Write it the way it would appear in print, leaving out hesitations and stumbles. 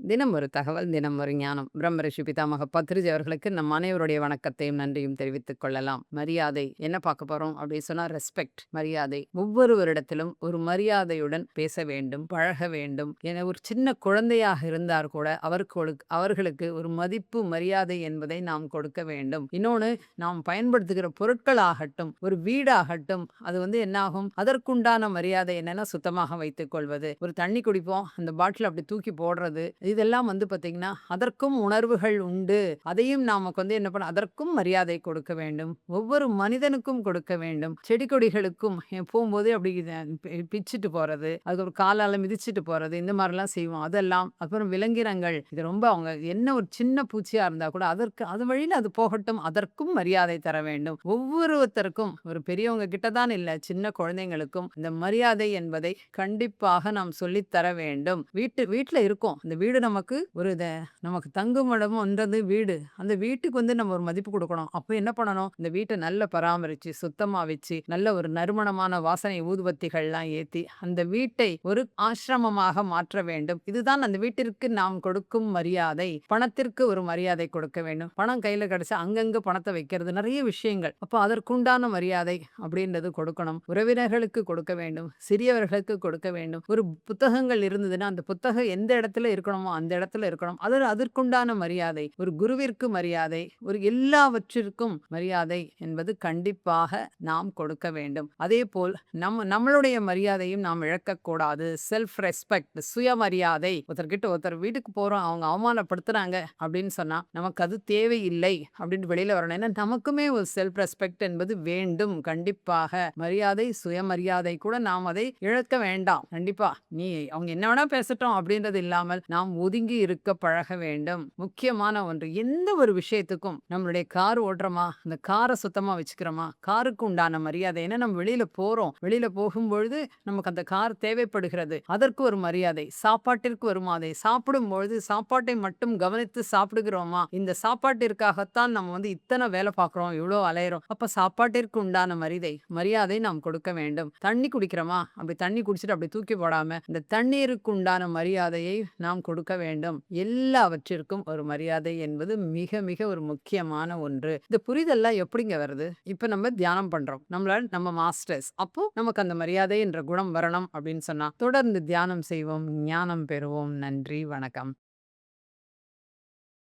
தினம் ஒரு தகவல், தினம் ஒரு ஞானம். பிரம்ம ரிஷி பிதாமக பத்ரிஜி அவர்களுக்கு நம் அனைவருடைய வணக்கத்தையும், நன்றியும் தெரிவித்துக் கொள்ளலாம். மரியாதை என்ன பார்க்க போறோம் அப்படின்னு சொன்னா, ரெஸ்பெக்ட் மரியாதை. ஒவ்வொருவரிடத்திலும் ஒரு மரியாதையுடன் பேச வேண்டும், பழக வேண்டும். என ஒரு சின்ன குழந்தையாக இருந்தார் கூட அவர்களுக்கு ஒரு மதிப்பு, மரியாதை என்பதை நாம் கொடுக்க வேண்டும். இன்னொன்னு, நாம் பயன்படுத்துகிற பொருட்களாகட்டும், ஒரு வீடாகட்டும், அது என்னாகும், அதற்குண்டான மரியாதை என்னன்னா சுத்தமாக வைத்துக் கொள்வது. ஒரு தண்ணி குடிப்போம், அந்த பாட்டில் அப்படி தூக்கி போடுறது, இதெல்லாம் பார்த்தீங்கன்னா, அதற்கும் உணர்வுகள் உண்டு. அதையும் நமக்கு என்ன பண்ண, அதற்கும் மரியாதை கொடுக்க வேண்டும். ஒவ்வொரு மனிதனுக்கும் கொடுக்க வேண்டும். செடி கொடிகளுக்கும் போம்போதே அப்படி பிச்சுட்டு போறது, அதுக்கப்புறம் காலால மிதிச்சுட்டு போறது, இந்த மாதிரிலாம் செய்வோம். அதெல்லாம் அப்புறம் விலங்கினங்கள், இது ரொம்ப அவங்க என்ன ஒரு சின்ன பூச்சியா இருந்தா கூட அதற்கு அது வழியில அது போகட்டும், அதற்கும் மரியாதை தர வேண்டும். ஒவ்வொருத்தருக்கும் ஒரு பெரியவங்க கிட்ட தான் இல்ல, சின்ன குழந்தைங்களுக்கும் இந்த மரியாதை என்பதை கண்டிப்பாக நாம் சொல்லித் தர வேண்டும். வீட்டுல இருக்கோம், இந்த வீடு நமக்கு நமக்கு தங்கும் இடம்ன்றது வீடு. அந்த வீட்டுக்கு நம்ம ஒரு மதிப்பு கொடுக்கணும். அப்ப என்ன பண்ணணும், இந்த வீட்டை நல்ல பராமரிச்சு சுத்தமா வச்சு நல்ல ஒரு நறுமணமான வாசனை ஊதுபத்திகள்லாம் ஏத்தி அந்த வீட்டை ஒரு ஆசிரமமாக மாற்ற வேண்டும். இதுதான் அந்த வீட்டிற்கு நாம் கொடுக்கும் மரியாதை. பணத்திற்கு ஒரு மரியாதை கொடுக்க வேண்டும். பணம் கையில கிடைச்சா அங்கங்க பணத்தை வைக்கிறது, நிறைய விஷயங்கள். அப்போ அதற்குண்டான மரியாதை அப்படின்றது கொடுக்கணும். உறவினர்களுக்கு கொடுக்க வேண்டும், சிறியவர்களுக்கு கொடுக்க வேண்டும். ஒரு புத்தகங்கள் இருந்ததுன்னா அந்த புத்தகம் எந்த இடத்துல இருக்கணுமோ அந்த இடத்துல இருக்கணும். அதற்குண்டான மரியாதை, ஒரு குருவிற்கு மரியாதை, ஒரு எல்லாவற்றிற்கும் மரியாதை என்பது கண்டிப்பாக நாம் கொடுக்க வேண்டும். அதே போல் நம்மளுடைய மரியாதையும் நாம் இழக்கக்கூடாது. செல்ஃப் ரெஸ்பெக்ட், சுயமரியாதை. ஒருத்தர் வீட்டுக்கு போறோம், அவங்க அவமானப்படுத்துறாங்க அப்படின்னு சொன்னா நமக்கு அது தேவையில்லை அப்படின்னு வெளியில வரணும். ஏன்னா நமக்குமே ஒரு செல்ஃப் ரெஸ்பெக்ட் என்பது வேண்டும். கண்டிப்பாக மரியாதை, சுயமரியாதை கூட நாம் அதை இழக்க வேண்டாம். கண்டிப்பா அவங்க என்ன வேணா பேசட்டும் அப்படின்றது இல்லாமல் நாம் ஒதுங்கி இருக்க பழக வேண்டும். முக்கியமான ஒன்று, எந்த ஒரு விஷயத்துக்கும் நம்மளுடைய கார் ஓட்டுறோமா, அந்த காரை சுத்தமா வச்சுக்கிறோமா, காருக்கு உண்டான மரியாதை. ஏன்னா நம்ம வெளியில போறோம், வெளியில போகும்பொழுது நமக்கு அந்த கார் தேவைப்படுகிறது, அதற்கு ஒரு மரியாதை. சாப்பாட்டிற்கு ஒரு மாதிரி, சாப்பிடும் பொழுது சாப்பாட்டை மட்டும் கவனித்து சாப்பிடுகிறோமா, இந்த சாப்பாட்டிற்காகத்தான் நம்ம இத்தனை வேலை பார்க்குறோம், இவ்வளோ அலையிறோம், அப்ப சாப்பாட்டிற்கு உண்டான மரியாதை நாம் கொடுக்க வேண்டும். தண்ணி குடிக்கிறோமா, அப்படி தண்ணி குடிச்சிட்டு அப்படி தூக்கி போடாம இந்த தண்ணீருக்கு உண்டான மரியாதையை நாம் கொடுக்க வேண்டும். எல்லாவற்றிற்கும் ஒரு மரியாதை என்பது மிக மிக ஒரு முக்கியமான ஒன்று. இந்த புரிதல்லாம் எப்படிங்க வருது? இப்ப நம்ம தியானம் பண்றோம், நம்ம மாஸ்டர்ஸ். அப்போ நமக்கு அந்த மரியாதை என்ற குணம் வரணும் அப்படின்னு சொன்னா தொடர்ந்து தியானம் செய்வோம், ஞானம் பெறுவோம். நன்றி, வணக்கம்.